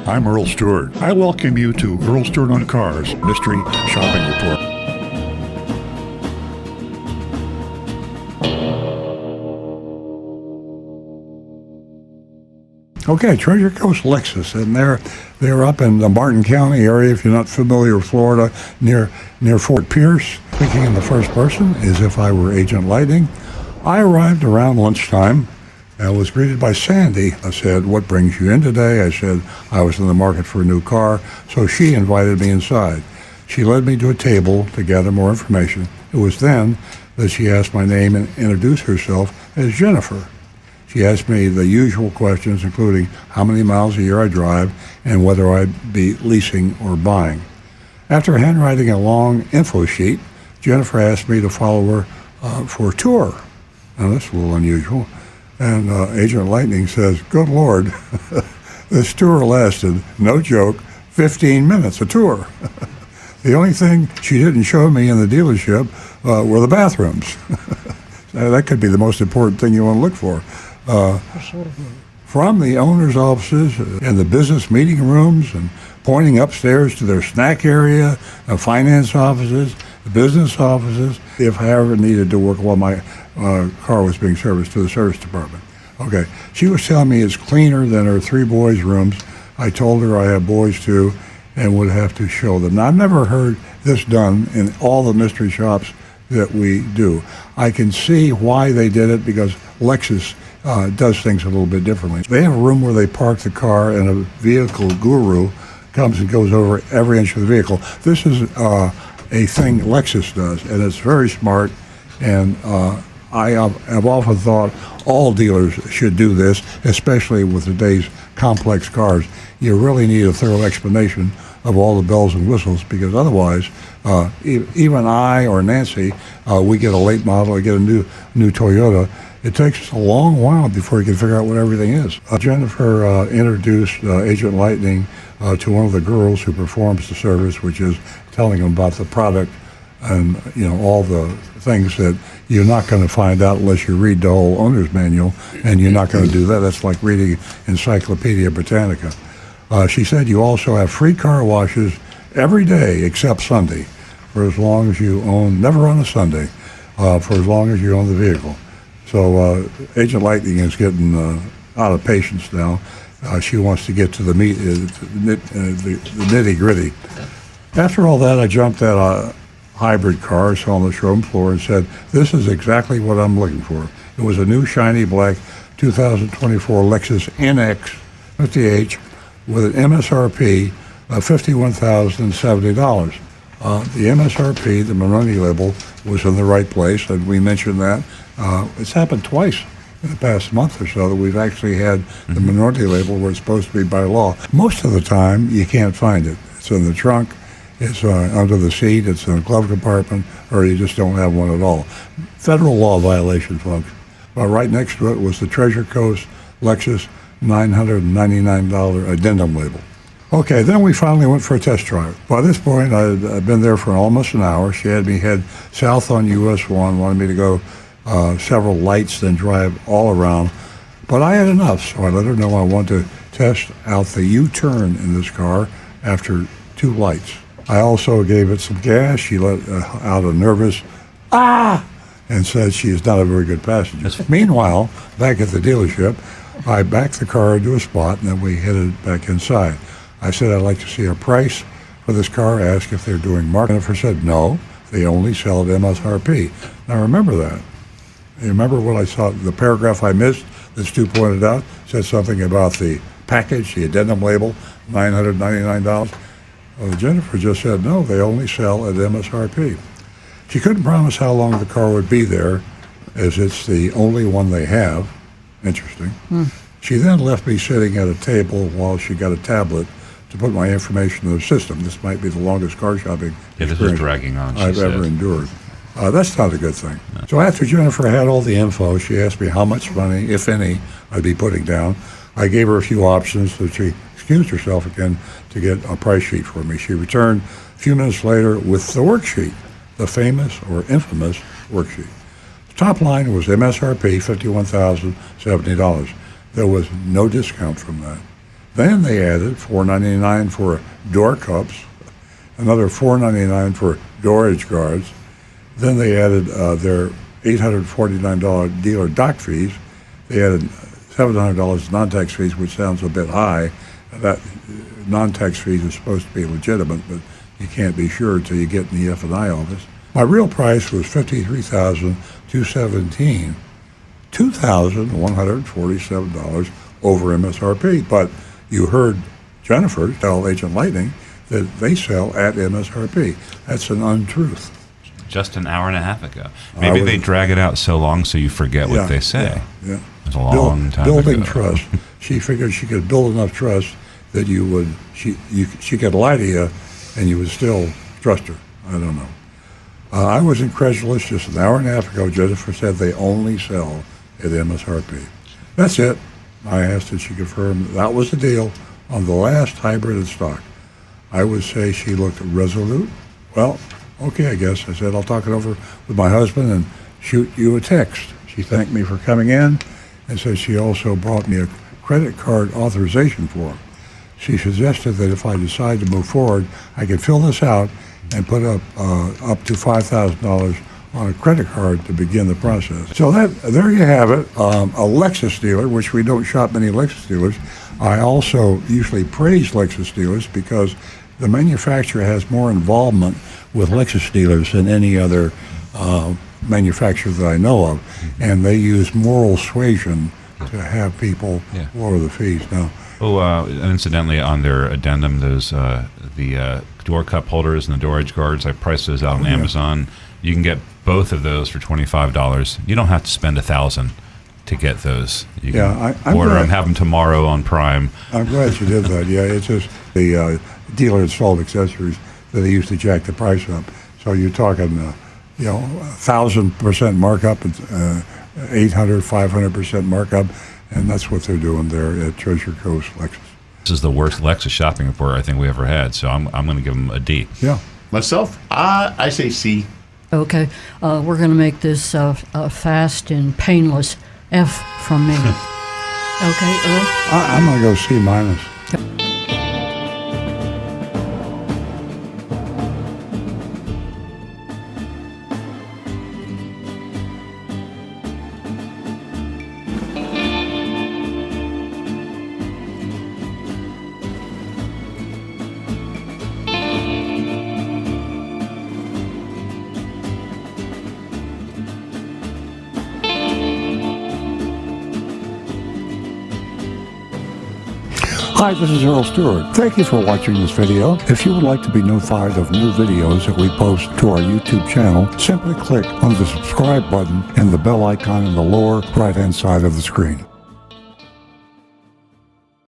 I'm Earl Stewart. I welcome you to Earl Stewart on Cars Mystery Shopping Report. Okay, Treasure Coast Lexus, and they're up in the Martin County area. If you're not familiar with Florida, near Fort Pierce. Speaking in the first person, as if I were Agent Lightning. I arrived around lunchtime. I was greeted by Sandy. I said, "What brings you in today?" I said I was in the market for a new car, so she invited me inside. She led me to a table to gather more information. It was then that she asked my name and introduced herself as Jennifer. She asked me the usual questions, including how many miles a year I drive and whether I'd be leasing or buying. After handwriting a long info sheet, Jennifer asked me to follow her for a tour. Now, that's a little unusual. And Agent Lightning says, "Good Lord, this tour lasted, no joke, 15 minutes, a tour." The only thing she didn't show me in the dealership were the bathrooms. That could be the most important thing you want to look for. From the owner's offices and the business meeting rooms and pointing upstairs to their snack area, finance offices, the business offices, if I ever needed to work while my car was being serviced to the service department. Okay, she was telling me it's cleaner than her 3 boys' rooms. I told her I have boys too and would have to show them. Now, I've never heard this done in all the mystery shops that we do. I can see why they did it because Lexus does things a little bit differently. They have a room where they park the car and a vehicle guru comes and goes over every inch of the vehicle. This is a thing Lexus does, and it's very smart, and I have often thought all dealers should do this, especially with today's complex cars. You really need a thorough explanation of all the bells and whistles, because otherwise, even I or Nancy, we get a late model, we get a new Toyota. It takes us a long while before you can figure out what everything is. Jennifer introduced Agent Lightning to one of the girls who performs the service, which is telling them about the product and all the things that you're not going to find out unless you read the whole owner's manual, and you're not going to do that. That's like reading Encyclopedia Britannica. She said you also have free car washes every day except Sunday, for as long as you own, never on a Sunday, for as long as you own the vehicle. So Agent Lightning is getting out of patience now. She wants to get to the meat, the nitty-gritty. After all that, I jumped at a hybrid car, saw on the showroom floor, and said, "This is exactly what I'm looking for." It was a new shiny black 2024 Lexus NX 50H with an MSRP of $51,070. The MSRP, the minority label, was in the right place, and we mentioned that. It's happened twice in the past month or so that we've actually had the minority label where it's supposed to be by law. Most of the time, you can't find it. It's in the trunk, it's under the seat, it's in the glove compartment, or you just don't have one at all. Federal law violation, folks. But right next to it was the Treasure Coast Lexus $999 addendum label. Okay, then we finally went for a test drive. By this point, I'd been there for almost an hour. She had me head south on US 1, wanted me to go several lights, then drive all around. But I had enough, so I let her know I want to test out the U-turn in this car after 2 lights. I also gave it some gas. She let out a nervous, "Ah!" and said she is not a very good passenger. Meanwhile, back at the dealership, I backed the car into a spot, and then we headed back inside. I said I'd like to see a price for this car, asked if they're doing market. Jennifer said no, they only sell at MSRP. Now remember that. You remember what I saw, the paragraph I missed that Stu pointed out, said something about the package, the addendum label, $999. Well, Jennifer just said no, they only sell at MSRP. She couldn't promise how long the car would be there, as it's the only one they have. Interesting. She then left me sitting at a table while she got a tablet to put my information in the system. This might be the longest car shopping this is dragging on, I've ever endured. That's not a good thing. No. So after Jennifer had all the info, she asked me how much money, if any, I'd be putting down. I gave her a few options, so she excused herself again to get a price sheet for me. She returned a few minutes later with the worksheet, the famous or infamous worksheet. The top line was MSRP, $51,070. There was no discount from that. Then they added $4.99 for door cups, another $4.99 for door edge guards. Then they added their $849 dealer dock fees. They added $700 non-tax fees, which sounds a bit high. That non-tax fees are supposed to be legitimate, but you can't be sure until you get in the F&I office. My real price was $53,217, $2,147 over MSRP. But you heard Jennifer tell Agent Lightning that they sell at MSRP. That's an untruth. Just an hour and a half ago. Maybe they drag it out so long so you forget what they say. Yeah. It's a long time building ago. Trust. She figured she could build enough trust that she could lie to you and you would still trust her. I don't know. I was incredulous just an hour and a half ago. Jennifer said they only sell at MSRP. That's it. I asked that she confirm that was the deal on the last hybrid stock. I would say she looked resolute. Well, okay, I guess. I said, I'll talk it over with my husband and shoot you a text. She thanked me for coming in and said she also brought me a credit card authorization form. She suggested that if I decide to move forward, I could fill this out and put up to $5,000 on a credit card to begin the process. So there you have it, a Lexus dealer, which we don't shop many Lexus dealers. I also usually praise Lexus dealers because the manufacturer has more involvement with Lexus dealers than any other manufacturer that I know of, and they use moral suasion to have people lower the fees. Now, incidentally, on their addendum, those the door cup holders and the door edge guards, I priced those out on Amazon. You can get both of those for $25. You don't have to spend $1,000 to get those. You can order them, have them tomorrow on Prime. I'm glad you did that. Yeah, it's just the dealer installed accessories that they used to jack the price up. So you're talking, 1,000% markup, and 800, 500% markup, and that's what they're doing there at Treasure Coast Lexus. This is the worst Lexus shopping report I think we ever had, so I'm going to give them a D. Yeah. Myself, I say C. Okay, we're going to make this fast and painless. F from me. Okay, Earl? I'm going to go C minus. Hi, this is Earl Stewart. Thank you for watching this video. If you would like to be notified of new videos that we post to our YouTube channel, simply click on the subscribe button and the bell icon in the lower right-hand side of the screen.